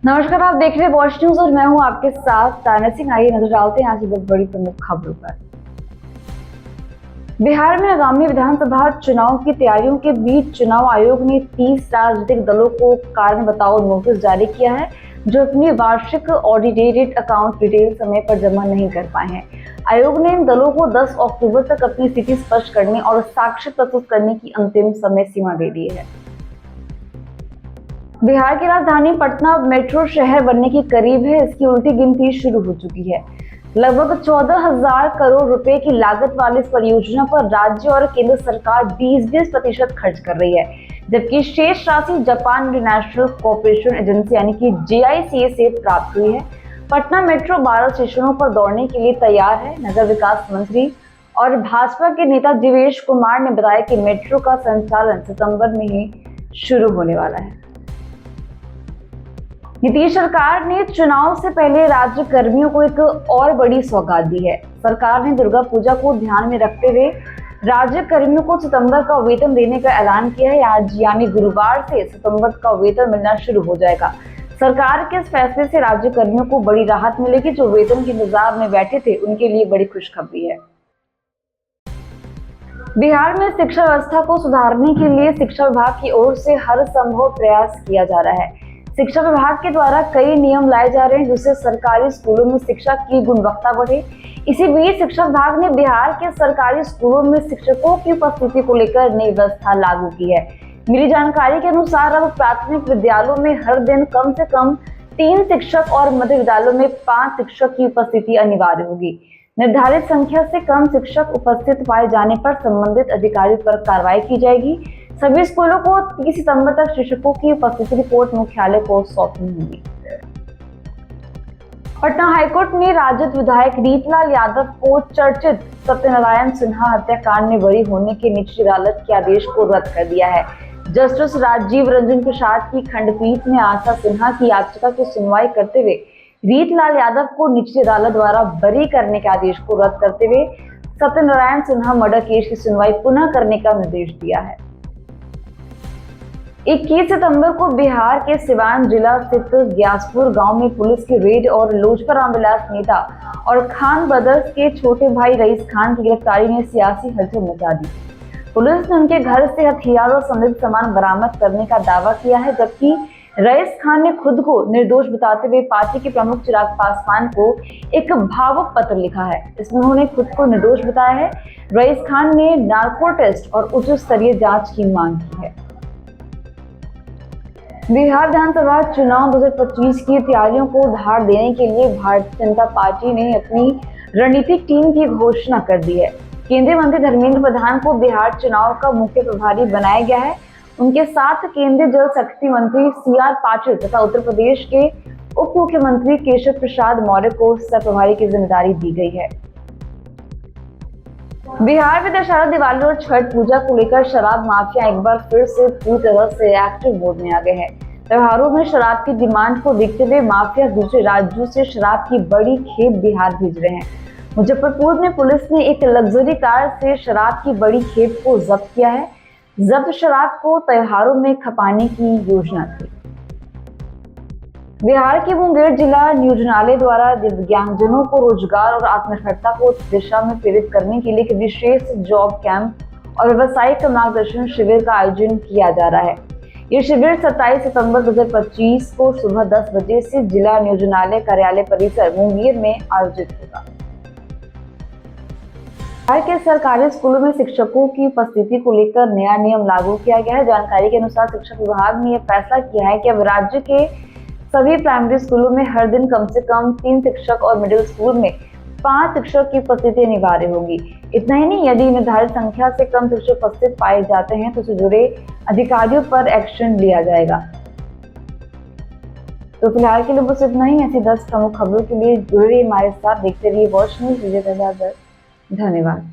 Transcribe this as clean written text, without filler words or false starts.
नमस्कार, आप देख रहे हैं वॉच न्यूज और मैं हूं आपके साथ ताना सिंह। आइए नजर डालते हैं आज की 10 बड़ी प्रमुख खबरों पर। बिहार में आगामी विधानसभा चुनाव की तैयारियों के बीच चुनाव आयोग ने 30 राजनीतिक दलों को कारण बताओ नोटिस जारी किया है, जो अपनी वार्षिक ऑडिटेड अकाउंट डिटेल समय पर जमा नहीं कर पाए हैं। आयोग ने इन दलों को 10 अक्टूबर तक अपनी स्थिति स्पष्ट करने और साक्ष्य प्रस्तुत करने की अंतिम समय सीमा दे दी है। बिहार की राजधानी पटना मेट्रो शहर बनने की करीब है। इसकी उल्टी गिनती शुरू हो चुकी है। लगभग 14,000 करोड़ रुपए की लागत वाली इस परियोजना पर राज्य और केंद्र सरकार 20-20% खर्च कर रही है, जबकि शेष राशि जापान इंटरनेशनल कोऑपरेशन एजेंसी यानी कि JICA से प्राप्त हुई है। पटना मेट्रो 12 स्टेशनों पर दौड़ने के लिए तैयार है। नगर विकास मंत्री और भाजपा के नेता जीवेश कुमार ने बताया कि मेट्रो का संचालन सितंबर में ही शुरू होने वाला है। नीतीश सरकार ने चुनाव से पहले राज्य कर्मियों को एक और बड़ी सौगात दी है। सरकार ने दुर्गा पूजा को ध्यान में रखते हुए राज्य कर्मियों को सितंबर का वेतन देने का ऐलान किया है। आज यानी गुरुवार से सितंबर का वेतन मिलना शुरू हो जाएगा। सरकार के इस फैसले से राज्य कर्मियों को बड़ी राहत मिलेगी। जो वेतन के इंतजार में बैठे थे उनके लिए बड़ी खुशखबरी है। बिहार में शिक्षा व्यवस्था को सुधारने के लिए शिक्षा विभाग की ओर से हर संभव प्रयास किया जा रहा है। शिक्षा विभाग के द्वारा कई नियम लाए जा रहे हैं, जिससे सरकारी स्कूलों में शिक्षा की गुणवत्ता बढ़े। इसी बीच शिक्षा विभाग ने बिहार के सरकारी स्कूलों में शिक्षकों की उपस्थिति को लेकर नई व्यवस्था लागू की है। मिली जानकारी के अनुसार अब प्राथमिक विद्यालयों में हर दिन कम से कम 3 शिक्षक और मध्य विद्यालयों में 5 शिक्षक की उपस्थिति अनिवार्य होगी। निर्धारित संख्या से कम शिक्षक उपस्थित पाए जाने पर संबंधित अधिकारी पर कार्रवाई की जाएगी। सभी स्कूलों को 30 सितंबर तक शिक्षकों की उपस्थिति रिपोर्ट मुख्यालय को सौंपनी होगी। पटना हाईकोर्ट ने राजद विधायक रीतलाल यादव को चर्चित सत्यनारायण सिन्हा हत्याकांड में बरी होने के निचली अदालत के आदेश को रद्द कर दिया है। जस्टिस राजीव रंजन प्रसाद की खंडपीठ ने आशा सिन्हा की याचिका की सुनवाई करते हुए रीतलाल यादव को निचली अदालत द्वारा बरी करने के आदेश को रद्द करते हुए सत्यनारायण सिन्हा मर्डर केस की सुनवाई पुनः करने का निर्देश दिया है। 21 सितंबर को बिहार के सिवान जिला स्थित ग्यासपुर गांव में पुलिस की रेड और लोजपा रामविलास नेता और खान ब्रदर्स के छोटे भाई रईस खान की गिरफ्तारी ने सियासी हलचल मचा दी। पुलिस ने उनके घर से हथियार और संदिग्ध सामान बरामद करने का दावा किया है, जबकि रईस खान ने खुद को निर्दोष बताते हुए पार्टी के प्रमुख चिराग पासवान को एक भावुक पत्र लिखा है। इसमें उन्होंने खुद को निर्दोष बताया है। रईस खान ने नार्को टेस्ट और उच्च स्तरीय जांच की मांग की है। बिहार विधानसभा चुनाव 2025 की तैयारियों को धार देने के लिए भारतीय जनता पार्टी ने अपनी रणनीतिक टीम की घोषणा कर दी है। केंद्रीय मंत्री धर्मेंद्र प्रधान को बिहार चुनाव का मुख्य प्रभारी बनाया गया है। उनके साथ केंद्रीय जल शक्ति मंत्री CR पाटिल तथा उत्तर प्रदेश के उप मुख्यमंत्री केशव प्रसाद मौर्य को सह प्रभारी की जिम्मेदारी दी गई है। बिहार में दशहरा, दिवाली और छठ पूजा को लेकर शराब माफिया एक बार फिर से पूरी तरह से एक्टिव मोड में आ गए हैं। त्योहारों में शराब की डिमांड को देखते हुए माफिया दूसरे राज्यों से शराब की बड़ी खेप बिहार भेज रहे हैं। मुजफ्फरपुर में पुलिस ने एक लग्जरी कार से शराब की बड़ी खेप को जब्त किया है। जब्त शराब को त्योहारों में खपाने की योजना थी। बिहार के मुंगेर जिला नियोजनालय द्वारा दिव्यांगजनों को रोजगार और आत्मनिर्भरता को दिशा में प्रेरित करने के लिए एक विशेष जॉब कैंप और व्यावसायिक मार्गदर्शन शिविर का आयोजन किया जा रहा है। ये शिविर 27 सितंबर 2025 को सुबह 10 बजे से जिला नियोजनालय कार्यालय परिसर मुंगेर में आयोजित होगा। बिहार के सरकारी स्कूलों में शिक्षकों की उपस्थिति को लेकर नया नियम लागू किया गया है। जानकारी के अनुसार शिक्षा विभाग ने यह फैसला किया है कि अब राज्य के सभी प्राइमरी स्कूलों में हर दिन कम से कम 3 शिक्षक और मिडिल स्कूल में 5 शिक्षक की उपस्थिति अनिवार्य होगी। इतना ही नहीं, यदि निर्धारित संख्या से कम शिक्षक उपस्थित पाए जाते हैं तो उससे जुड़े अधिकारियों पर एक्शन लिया जाएगा। तो फिलहाल के लिए बस इतना ही। ऐसी 10 प्रमुख खबरों के लिए जुड़े रहिए हमारे साथ, देखते रहिए वॉच न्यूज। धन्यवाद।